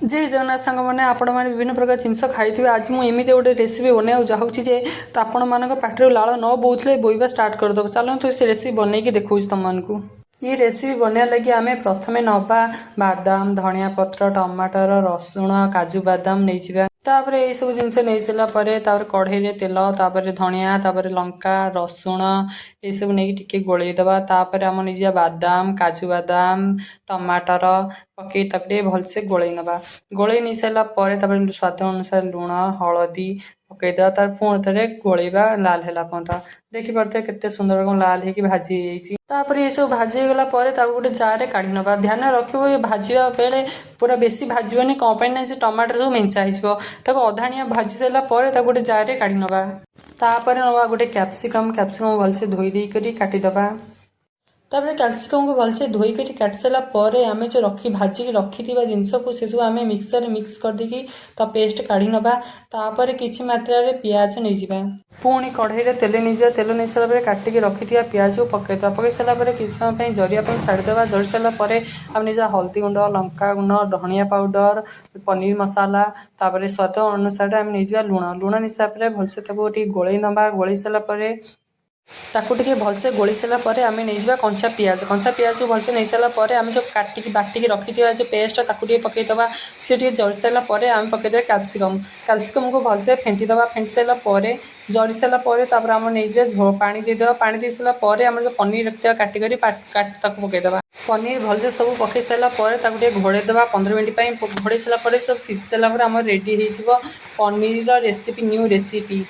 जय जगन्नाथ सांग मैंने आपण मैंने विभिन्न प्रकार जिनस खाई आज मुझे एमती गोटे रेसिपी बनवाक चाहूँगी जे तो आपण मान पाटर लाल न बोले बोईबा स्टार्ट करदेव चलते से रेसिपी बनईकी देखा तुमको। ये रेसिपी बनवा लगी आम प्रथमे नवा बादाम धनिया पत्र टमाटर रसुण काजू बादाम नहीं तापर ये सब जिनस नहीं सारापर कढ़ई तेल तापर धनिया तापर लंका रसुण ये सब नहीं टिके गोलैदबा तापर आम नहीं बादाम काजू बादाम टमाटर पकई ताकि भलसे गोलई नवा गोलई नहीं सारापर स्वाद अनुसार लुण हलदी पकईदे तार पुणी थे गोलैबा लाल है पर्यंत देखिपे केते सुंदर लाल होगी भाजी तापर ये सब भाजी गला गोटे जार काढ़ी नवा ध्यान रखियो ये भाजवा बेले पूरा बेसी भाजबनी कौन ना से टमाटर सब मेंचा हो अधाणिया भाजी सारापर गोटे जार काढ़ी नवा तापर नवा गोटे कैप्सिकम भलसे धोई देकर काटिदबा तापर कैप्सिकम को भलसे धोईक काटि सारापर आम जो भाजिक रखी जिनस को से सब आम मिक्सर मिक्स करदेकी तो पेस्ट काढ़ी नवा तापर किछि मात्रा रे प्याज नहीं जावा पुणी कढ़ई तेल नहीं तेल नहीं सारापर काटिक रखी प्याज को पकईदे पकई सारापर किसी समय जरिया छाड़देवा जरी सारापर आम निज हल्दी गुंड लंका गुंड धनिया पाउडर पनीर मसाला तापर स्वाद अनुसार आम नहीं लुण लुण नहीं सारापर भलसे गोलई नवा गोलई सारापर ताकू टिके भलसे गोली सारापर आम नहीं कंचा पियाज को भलसे नहीं सारापर आम जो काटिकी बाटिकी रखी जो पेस्ट ताकू पकईदबा सी जरी सारापर आम पकईदे कैप्सिकम को भलसे फेंटीदबा फेंटी सारापर जरी सारापर आम नहीं पानी देदेवा पानी दे सारापर आम जो पनीर रखा काटिक पकईदबा पनीर भलसे सब पकई सारापर घोड़ेदबा 15 मिनट घोड़े सारापर सब सीझी सारापर आम रेडी हो पनीर रेसिपी न्यू रेसिपी।